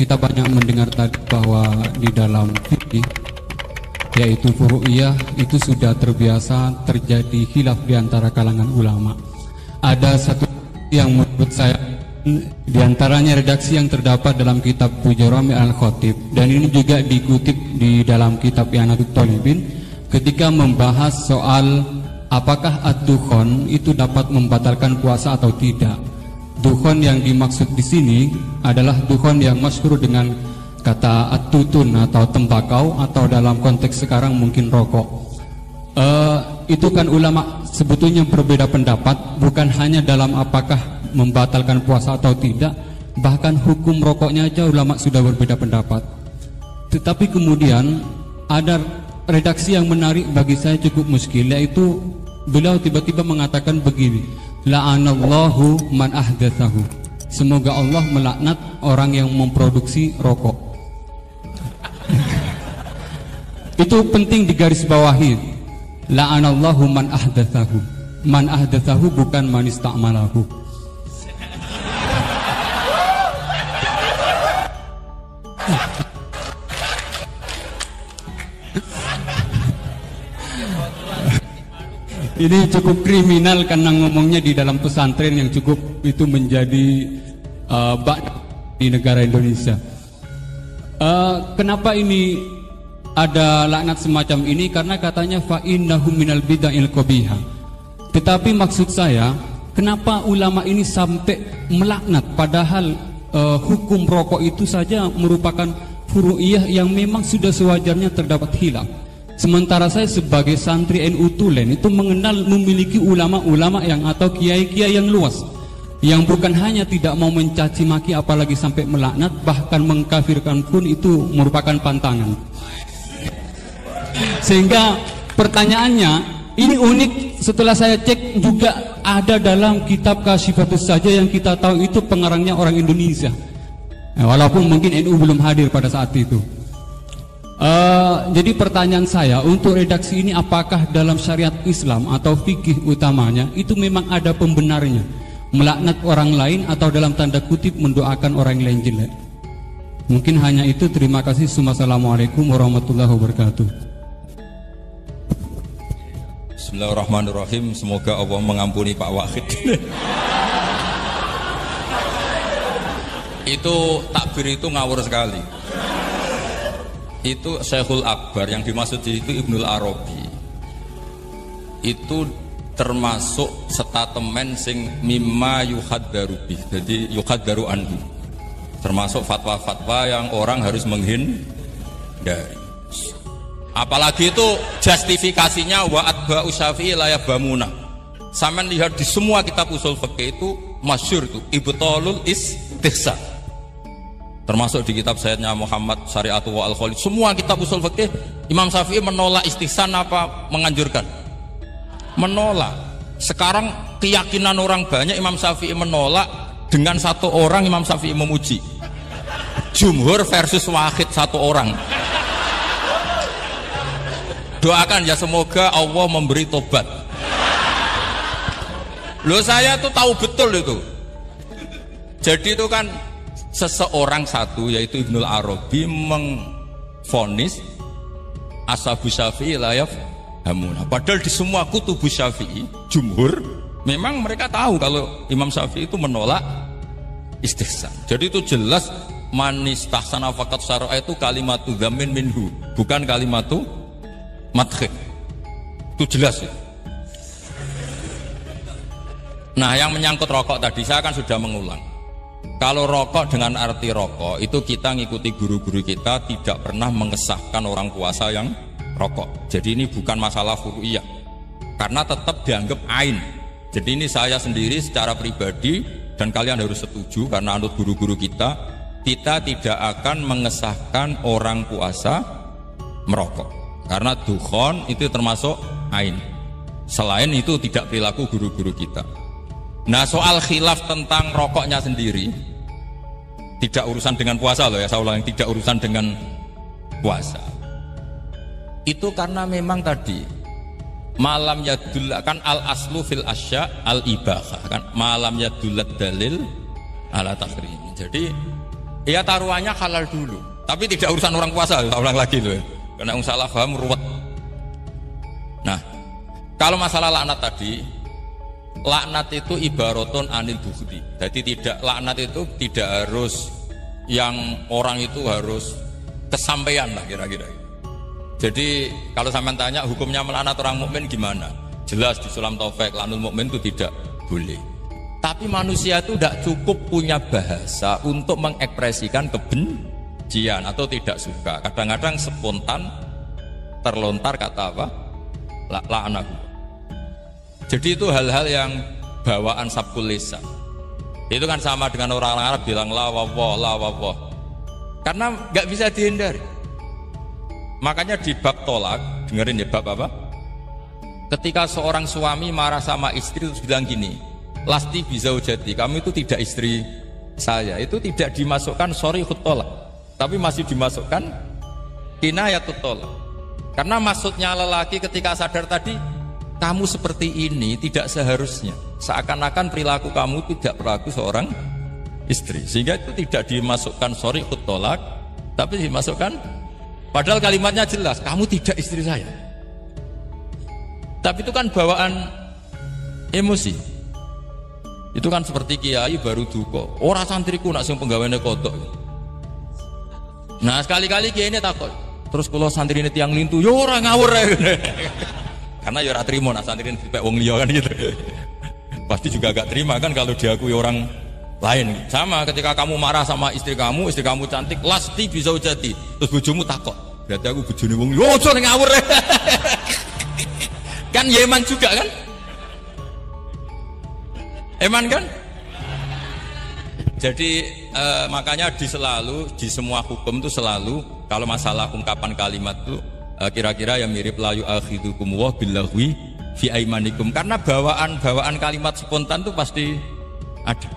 kita banyak mendengar tadi bahwa di dalam fikih yaitu furu'iyah itu sudah terbiasa terjadi khilaf di antara kalangan ulama. Ada satu yang menurut saya di antaranya redaksi yang terdapat dalam kitab Tujarami Al-Khatib, dan ini juga dikutip di dalam kitab I'anatul Talibin ketika membahas soal apakah ad-dukhon itu dapat membatalkan puasa atau tidak. Dukhon yang dimaksud di sini adalah dukhon yang masyhur dengan kata at-tutun atau tembakau, atau dalam konteks sekarang mungkin rokok. Itu kan ulama sebetulnya berbeda pendapat, bukan hanya dalam apakah membatalkan puasa atau tidak, bahkan hukum rokoknya aja ulama sudah berbeda pendapat. Tetapi kemudian ada redaksi yang menarik bagi saya cukup muskil, yaitu beliau tiba-tiba mengatakan begini, la'anallahu man ahdatsahu, semoga Allah melaknat orang yang memproduksi rokok. Itu penting digarisbawahi, la'anallahu man ahdatsahu. Man ahdatsahu bukan man ista'malahu. Ini cukup kriminal karena ngomongnya di dalam pesantren yang cukup itu menjadi banyak di negara Indonesia. Kenapa ini ada laknat semacam ini? Karena katanya fa innahu minal bid'il qabihah. Tetapi maksud saya, kenapa ulama ini sampai melaknat padahal hukum rokok itu saja merupakan furu'iyah yang memang sudah sewajarnya terdapat khilaf. Sementara saya sebagai santri NU Tulen itu mengenal memiliki ulama-ulama yang atau kiai-kiai yang luas, yang bukan hanya tidak mau mencaci maki apalagi sampai melaknat, bahkan mengkafirkan pun itu merupakan pantangan. Sehingga pertanyaannya ini unik, setelah saya cek juga ada dalam kitab Kasyifatus saja yang kita tahu itu pengarangnya orang Indonesia, walaupun mungkin NU belum hadir pada saat itu. Jadi pertanyaan saya untuk redaksi ini, apakah dalam syariat Islam atau fikih utamanya itu memang ada pembenarnya melaknat orang lain atau dalam tanda kutip mendoakan orang lain jelek? Mungkin hanya itu. Terima kasih. Assalamualaikum warahmatullahi wabarakatuh. Bismillahirrahmanirrahim. Semoga Allah mengampuni Pak Wahid. Itu takbir itu ngawur sekali. Itu Syekhul Akbar, yang dimaksud di itu Ibnul Arabi. Itu termasuk statemen sing mimma yuhaddaru bih. Jadi yuhaddaru anhu. Termasuk fatwa-fatwa yang orang harus menghindari. Apalagi itu justifikasinya wa atba'u Syafi'i la yabamuna. Sampeyan lihat di semua kitab usul fikih itu masyhur itu ibtalul istihsan. Termasuk di kitab Sayyidina Muhammad Syari'atu wa Al-Khalid. Semua kitab usul fikih Imam Syafi'i menolak istihsan apa menganjurkan? Menolak. Sekarang keyakinan orang banyak Imam Syafi'i menolak, dengan satu orang Imam Syafi'i memuji. Jumhur versus wahid satu orang. Doakan ya semoga Allah memberi tobat. Loh, saya tuh tahu betul itu. Jadi itu kan seseorang satu, yaitu Ibnul Arabi, mengfonis ashabu Syafi'i la yafhamuna. Padahal di semua kutubus Syafi'i, jumhur memang mereka tahu kalau Imam Syafi'i itu menolak istihsan. Jadi itu jelas manistahsana faqat syara'a itu kalimatu dzamin minhu, bukan kalimatu madhik. Itu jelas ya. Nah, yang menyangkut rokok tadi saya kan sudah mengulang. Kalau rokok dengan arti rokok itu kita ngikuti guru-guru kita, tidak pernah mengesahkan orang puasa yang rokok. Jadi ini bukan masalah furu'iyah, karena tetap dianggap ain. Jadi ini saya sendiri secara pribadi, dan kalian harus setuju karena anut guru-guru kita tidak akan mengesahkan orang puasa merokok, karena dukhon itu termasuk ain. Selain itu tidak perilaku guru-guru kita. Nah, soal khilaf tentang rokoknya sendiri tidak urusan dengan puasa loh ya, saya ulang, tidak urusan dengan puasa. Itu karena memang tadi malam yadullah kan al aslu fil asya al ibahah kan, malam yadullat dalil ala tahrim. Jadi Ya taruhannya halal dulu, tapi tidak urusan orang puasa. Tak ulang lagi loh, karena salah paham ruwet. Nah, kalau masalah laknat tadi, laknat itu ibaratun anil bukti. Jadi tidak, laknat itu tidak harus yang orang itu harus kesampaian lah kira-kira. Jadi kalau sampean tanya hukumnya melaknat orang mukmin gimana? Jelas di Sulam Taufik laknul mukmin itu tidak boleh. Tapi manusia itu tidak cukup punya bahasa untuk mengekspresikan kebencian atau tidak suka. Kadang-kadang spontan terlontar kata apa? Laknat. Jadi itu hal-hal yang bawaan sabkul lisan. Itu kan sama dengan orang Arab bilang la wawah. Karena nggak bisa dihindari. Makanya di bab tolak, dengerin ya bab apa? Ketika seorang suami marah sama istri terus bilang gini, lasti bisa ujati, kamu itu tidak istri saya. Itu tidak dimasukkan sorry tolak, tapi masih dimasukkan kinayatut tolak. Karena maksudnya lelaki ketika sadar tadi, kamu seperti ini tidak seharusnya. Seakan-akan perilaku kamu tidak berlaku seorang istri. Sehingga itu tidak dimasukkan sorry tolak, tapi dimasukkan, padahal kalimatnya jelas, kamu tidak istri saya. Tapi itu kan bawaan emosi. Itu kan seperti kiai baru duko, ora santriku nak sing penggaweane kodok. Nah sekali-kali kiai ini takut, terus kalau santri ini tiang lintu, yo ora ngawur ya. Karena ya ora trimo nak santri ini dipek wong liya kan gitu. Pasti juga agak terima kan kalau diakui orang lain. Sama ketika kamu marah sama istri kamu cantik, lasti bisa ujati, terus bojomu takut, berarti aku bojone wong liya, ojo ngawur. Kan Yeman juga kan? Eman kan? Jadi makanya di semua hukum itu selalu kalau masalah ungkapan kalimat itu kira-kira yang mirip la yu'akhidukum wa billaghwi fi aimanikum, karena bawaan kalimat spontan itu pasti ada.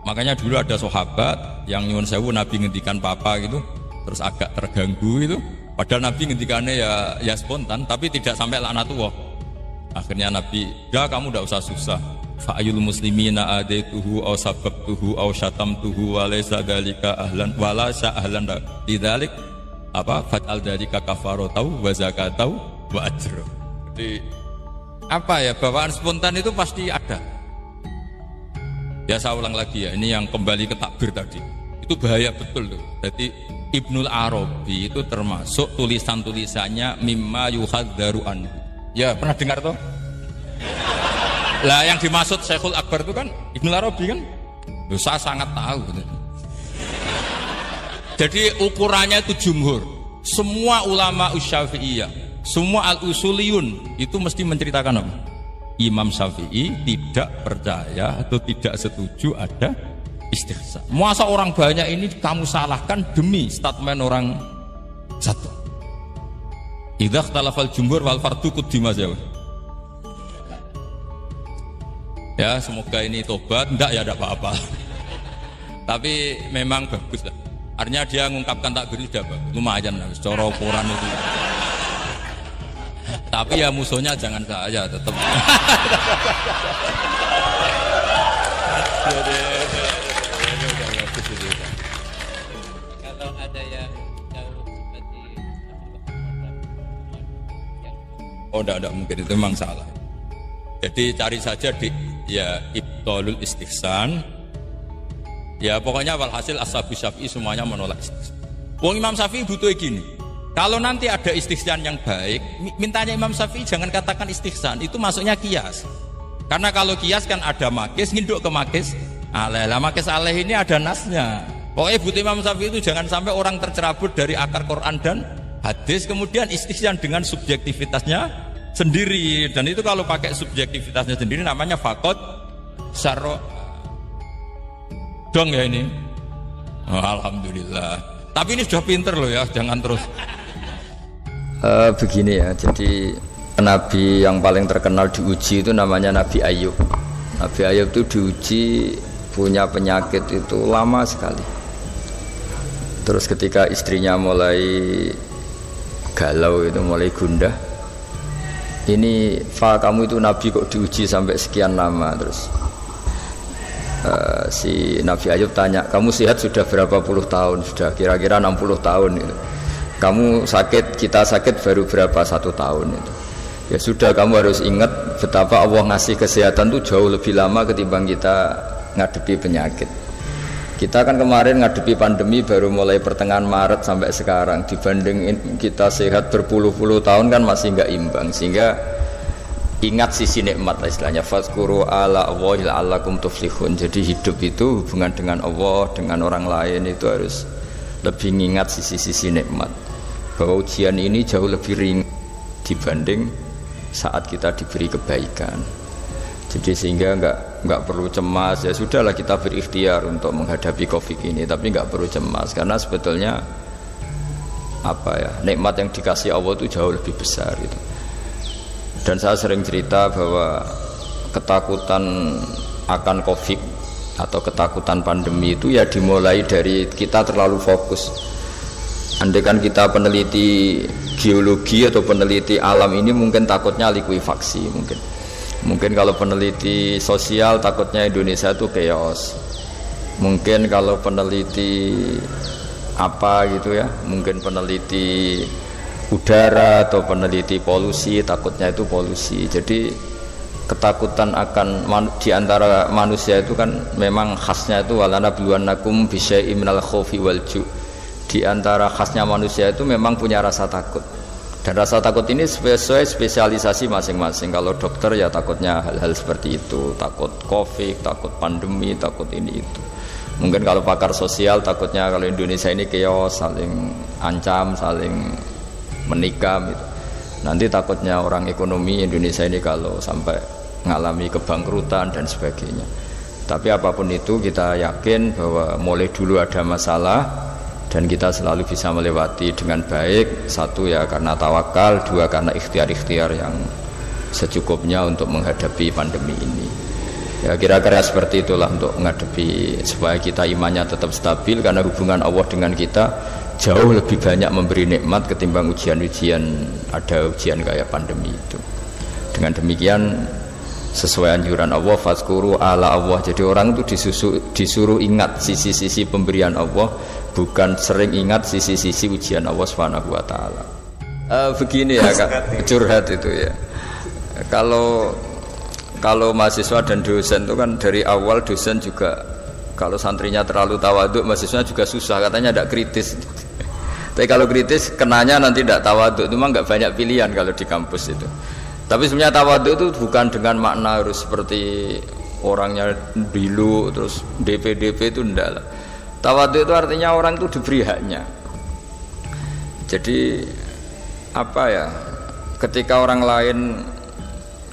Makanya dulu ada sahabat yang nyuwun sewu Nabi ngendikan papa gitu, terus agak terganggu itu. Padahal Nabi ngendikannya ya spontan, tapi tidak sampai laknatullah. Akhirnya Nabi, ya kamu tidak usah susah. Fa'ayul muslimina adaituhu aw sababtuhu aw syatamtuhu wa laysa dzalika ahlan wa la sa'ahlan lidzalik apa fat'al dzalika kafaratau wa zakatau wa ajr. Jadi apa ya, bawaan spontan itu pasti ada. Ya saya ulang lagi ya, ini yang kembali ke takbir tadi. Itu bahaya betul tuh. Jadi Ibnul Arabi itu termasuk tulisan-tulisannya mimma yuhadzaru anhu. Ya pernah dengar toh? Lah yang dimaksud Syekhul Akbar itu kan Ibnul Arabi kan? Loh, saya sangat tahu. Jadi ukurannya itu jumhur. Semua ulama Syafi'iyah, semua al-usuliyun itu mesti menceritakan apa? Imam Syafi'i tidak percaya atau tidak setuju ada istihsan. Masa orang banyak ini kamu salahkan demi statement orang satu. Idza ikhtalafal jumhur wal fardu qudima jawab. Ya semoga ini tobat, enggak ya enggak apa-apa. Tapi memang bagus lah. Artinya dia mengungkapkan takbir sudah bagus, lumayan lah secara ukuran itu. Tapi ya musuhnya jangan saya tetap. Kalau ada yang jauh seperti oh enggak mungkin, itu memang salah. Jadi cari saja di ya ibtalul istihsan. Ya pokoknya walhasil ashabu Syafi'i semuanya menolak istihsan. Wong Imam Syafi'i butuh gini. Kalau nanti ada istihsan yang baik, mintanya Imam Syafi'i jangan katakan istihsan, itu masuknya kias. Karena kalau kias kan ada makis, nginduk ke makis aleh. Lah makis aleh ini ada nasnya. Pokoknya butuh Imam Syafi'i itu jangan sampai orang tercerabut dari akar Quran dan hadis kemudian istihsan dengan subjektivitasnya sendiri. Dan itu kalau pakai subjektivitasnya sendiri namanya faqad syarra. Dong ya ini. Oh, alhamdulillah. Tapi ini sudah pinter loh ya, jangan terus. Begini ya, jadi Nabi yang paling terkenal diuji itu namanya Nabi Ayub. Nabi Ayub itu diuji punya penyakit itu lama sekali. Terus ketika istrinya mulai galau itu, mulai gundah, ini kamu itu Nabi kok diuji sampai sekian lama. Terus si Nabi Ayub tanya, kamu sehat sudah berapa puluh tahun? Sudah kira-kira 60 tahun itu. Kamu sakit, kita sakit baru berapa 1 tahun itu. Ya sudah, kamu harus ingat betapa Allah ngasih kesehatan itu jauh lebih lama ketimbang kita ngadepi penyakit. Kita kan kemarin ngadepi pandemi baru mulai pertengahan Maret sampai sekarang, dibanding kita sehat berpuluh-puluh tahun kan masih nggak imbang. Sehingga ingat sisi nikmat istilahnya, fazkuru ala Allahi la'allakum tuflihun. Jadi hidup itu hubungan dengan Allah, dengan orang lain itu harus lebih mengingat sisi-sisi nikmat, bahwa ujian ini jauh lebih ringan dibanding saat kita diberi kebaikan. Jadi sehingga nggak perlu cemas. Ya sudahlah, kita berikhtiar untuk menghadapi Covid ini, tapi nggak perlu cemas karena sebetulnya nikmat yang dikasih Allah itu jauh lebih besar itu. Dan saya sering cerita bahwa ketakutan akan Covid atau ketakutan pandemi itu ya dimulai dari kita terlalu fokus. Andai kan kita peneliti geologi atau peneliti alam ini mungkin takutnya likuifaksi, mungkin kalau peneliti sosial takutnya Indonesia itu chaos, mungkin kalau peneliti apa gitu ya, mungkin peneliti udara atau peneliti polusi takutnya itu polusi. Jadi ketakutan akan di antara manusia itu kan memang khasnya itu walanabluwannakum bisyai'im minal khaufi wal ju'. Di antara khasnya manusia itu memang punya rasa takut, dan rasa takut ini sesuai spesialisasi masing-masing. Kalau dokter ya takutnya hal-hal seperti itu, takut Covid, takut pandemi, takut ini itu. Mungkin kalau pakar sosial takutnya kalau Indonesia ini chaos, saling ancam, saling menikam gitu. Nanti takutnya orang ekonomi Indonesia ini kalau sampai mengalami kebangkrutan dan sebagainya. Tapi apapun itu kita yakin bahwa mulai dulu ada masalah dan kita selalu bisa melewati dengan baik. Satu ya karena tawakal, dua karena ikhtiar-ikhtiar yang secukupnya untuk menghadapi pandemi ini. Ya kira-kira seperti itulah untuk menghadapi, supaya kita imannya tetap stabil, karena hubungan Allah dengan kita jauh lebih banyak memberi nikmat ketimbang ujian-ujian, ada ujian kayak pandemi itu. Dengan demikian sesuai anjuran Allah, fazkuru ala Allah. Jadi orang itu disuruh ingat sisi-sisi pemberian Allah, bukan sering ingat sisi-sisi ujian Allah Subhanahu wa taala. Begini ya Kak, curhat itu ya. Kalau mahasiswa dan dosen itu kan dari awal dosen juga kalau santrinya terlalu tawaduk, mahasiswa juga susah, katanya tidak kritis. Tapi kalau kritis kenanya nanti tidak tawaduk, itu memang nggak banyak pilihan kalau di kampus itu. Tapi sebenarnya tawaduk itu bukan dengan makna harus seperti orangnya dulu terus DP itu enggak lah. Tawaduk itu artinya orang itu diberi haknya. Jadi apa ya? Ketika orang lain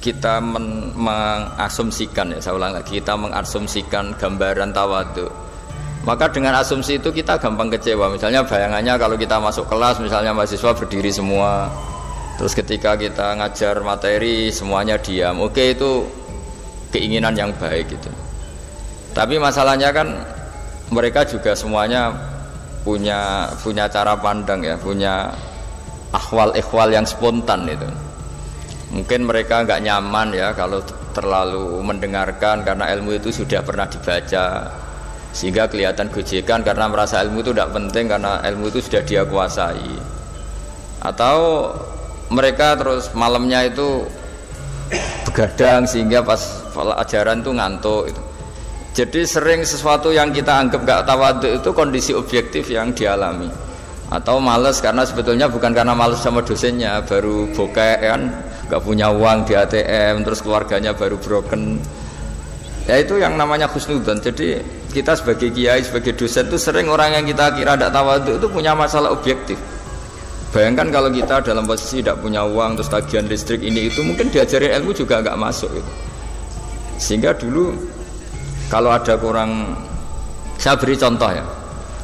kita mengasumsikan, ya saya ulang lagi, kita mengasumsikan gambaran tawaduk, maka dengan asumsi itu kita gampang kecewa. Misalnya bayangannya kalau kita masuk kelas, misalnya mahasiswa berdiri semua, terus ketika kita ngajar materi semuanya diam. Oke, itu keinginan yang baik gitu. Tapi masalahnya kan mereka juga semuanya punya cara pandang ya, punya akhwal-ikhwal yang spontan itu. Mungkin mereka nggak nyaman ya kalau terlalu mendengarkan, karena ilmu itu sudah pernah dibaca, sehingga kelihatan gojekan karena merasa ilmu itu tidak penting karena ilmu itu sudah dia kuasai. Atau mereka terus malamnya itu begadang sehingga pas ajaran itu ngantuk itu. Jadi sering sesuatu yang kita anggap gak tawaduk itu kondisi objektif yang dialami. Atau males karena sebetulnya bukan karena males sama dosennya, baru bokeh kan, gak punya uang di ATM, terus keluarganya baru broken. Ya itu yang namanya husnudzon. Jadi kita sebagai kiai, sebagai dosen itu sering orang yang kita kira tidak tawaduk itu punya masalah objektif. Bayangkan kalau kita dalam posisi tidak punya uang, terus tagihan listrik ini itu, mungkin diajarin ilmu juga gak masuk gitu. Sehingga dulu kalau ada kurang, saya beri contoh ya.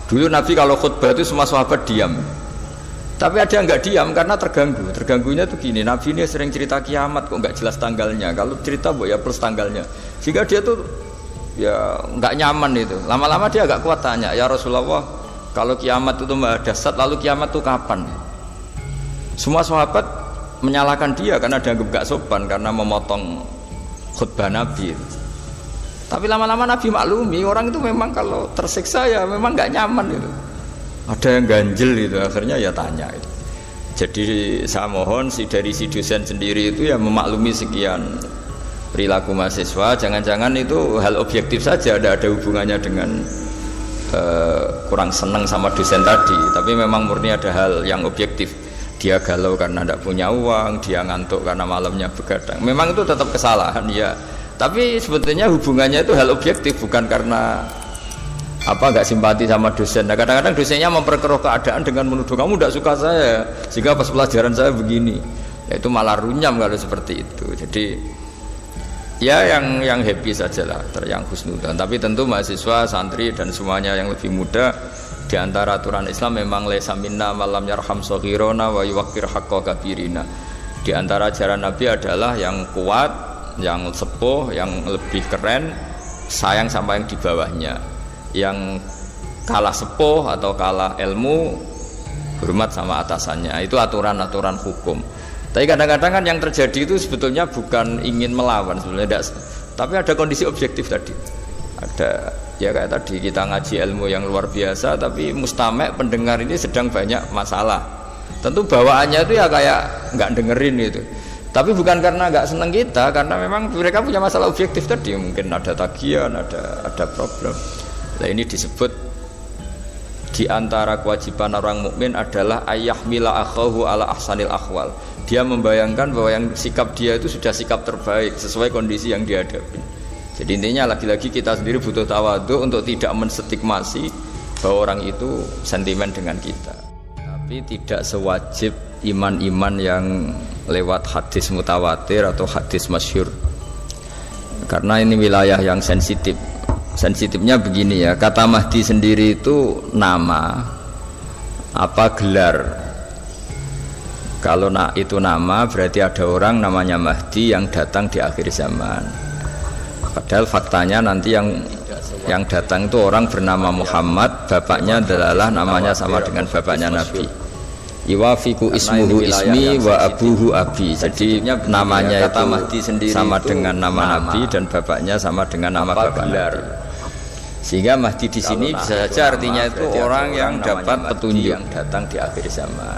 Dulu Nabi kalau khutbah itu semua sahabat diam. Tapi ada yang nggak diam karena terganggu. Terganggunya tuh gini, Nabi ini sering cerita kiamat kok nggak jelas tanggalnya. Kalau cerita ya plus tanggalnya. Sehingga dia tuh ya nggak nyaman itu. Lama-lama dia agak kuat tanya, ya Rasulullah, kalau kiamat itu dahsyat, lalu kiamat itu kapan? Semua sahabat menyalahkan dia karena dianggap nggak sopan karena memotong khutbah Nabi. Tapi lama-lama Nabi maklumi, orang itu memang kalau tersiksa ya memang nggak nyaman itu. Ada yang ganjel itu, akhirnya ya tanya itu. Jadi saya mohon dari si dosen sendiri itu ya memaklumi sekian perilaku mahasiswa. Jangan-jangan itu hal objektif saja, ada hubungannya dengan kurang senang sama dosen tadi. Tapi memang murni ada hal yang objektif. Dia galau karena tidak punya uang, dia ngantuk karena malamnya begadang. Memang itu tetap kesalahan ya. Tapi sebetulnya hubungannya itu hal objektif, bukan karena nggak simpati sama dosen. Nah, kadang-kadang dosennya memperkeruh keadaan dengan menuduh kamu tidak suka saya, sehingga pas pelajaran saya begini. Ya, itu malah runyam kalau seperti itu. Jadi ya yang happy sajalah, yang husnudzon. Tapi tentu mahasiswa, santri dan semuanya yang lebih muda, di antara aturan Islam memang laisa minna malam yarham shaghirona wa yuwaqqir haqqa kabirina. Di antara ajaran Nabi adalah yang kuat, yang sepuh, yang lebih keren, sayang sama yang di bawahnya. Yang kalah sepuh atau kalah ilmu, hormat sama atasannya. Itu aturan-aturan hukum. Tapi kadang-kadang kan yang terjadi itu sebetulnya bukan ingin melawan sebenarnya, tapi ada kondisi objektif tadi. Ada ya kayak tadi kita ngaji ilmu yang luar biasa, tapi mustami' pendengar ini sedang banyak masalah. Tentu bawaannya itu ya kayak nggak dengerin gitu. Tapi bukan karena nggak seneng kita, karena memang mereka punya masalah objektif tadi, mungkin ada tagihan, ada problem. Nah ini disebut di antara kewajiban orang mukmin adalah ayyahmila akhahu ala ahsanil akhwal. Dia membayangkan bahwa yang sikap dia itu sudah sikap terbaik sesuai kondisi yang dihadapi. Jadi intinya lagi-lagi kita sendiri butuh tawadhu untuk tidak menstigmasi bahwa orang itu sentimen dengan kita. Tapi tidak sewajib iman-iman yang lewat hadis mutawatir atau hadis masyhur. Karena ini wilayah yang sensitif. Sensitifnya begini ya, kata Mahdi sendiri itu nama apa gelar. Kalau itu nama berarti ada orang namanya Mahdi yang datang di akhir zaman. Padahal faktanya nanti yang datang itu orang bernama Muhammad, bapaknya adalah namanya sama dengan bapaknya Nabi. Iwafiku ismuhu ismi wa abuhu abi. Jadi namanya itu Mahdi sendiri sama dengan nama Nabi dan bapaknya sama dengan nama bapak Nabi. Sehingga Mahdi di sini bisa saja artinya itu orang yang dapat petunjuk yang datang di akhir zaman.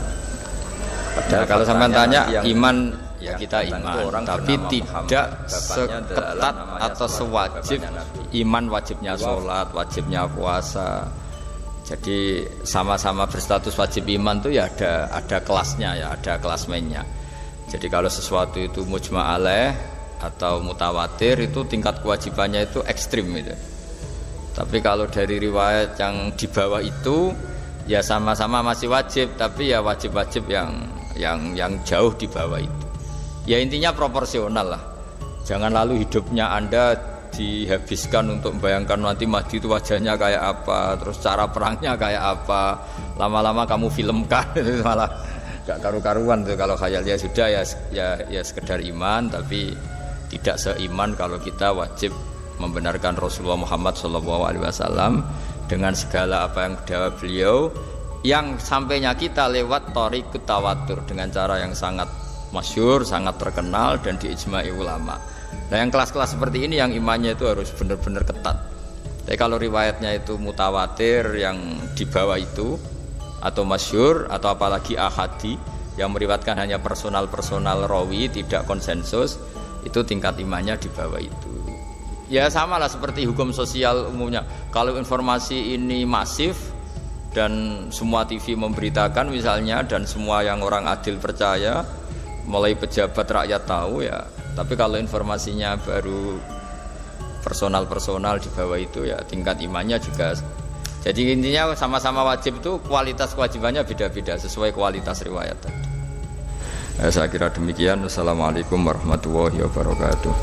Padahal kalau sampai tanya iman ya kita iman, tapi tidak seketat atau sewajib iman wajibnya sholat, wajibnya puasa. Jadi sama-sama berstatus wajib iman tuh ya ada kelasnya ya, ada kelasmennya. Jadi kalau sesuatu itu mujma' alaih atau mutawatir itu tingkat kewajibannya itu ekstrim itu. Tapi kalau dari riwayat yang di bawah itu ya sama-sama masih wajib, tapi ya wajib-wajib yang jauh di bawah itu. Ya intinya proporsional lah. Jangan lalu hidupnya Anda dihabiskan untuk membayangkan nanti Mahdi itu wajahnya kayak apa, terus cara perangnya kayak apa. Lama-lama kamu filmkan itu malah gak karu-karuan tuh. Kalau khayalnya sudah ya sekedar iman, tapi tidak seiman kalau kita wajib membenarkan Rasulullah Muhammad SAW dengan segala apa yang dawuh beliau, yang sampainya kita lewat thariqut tawatur dengan cara yang sangat masyhur, sangat terkenal dan diijma'i ulama. Nah yang kelas-kelas seperti ini yang imannya itu harus benar-benar ketat. Tapi kalau riwayatnya itu mutawatir yang di bawah itu, atau masyhur, atau apalagi ahadi yang meriwayatkan hanya personal rawi, tidak konsensus, itu tingkat imannya di bawah itu. Ya sama lah seperti hukum sosial umumnya. Kalau informasi ini masif dan semua TV memberitakan misalnya, dan semua yang orang adil percaya, mulai pejabat rakyat tahu ya. Tapi kalau informasinya baru personal di bawah itu ya tingkat imannya juga. Jadi intinya sama-sama wajib itu kualitas kewajibannya beda-beda sesuai kualitas riwayat tadi. Saya kira demikian. Wassalamualaikum warahmatullahi wabarakatuh.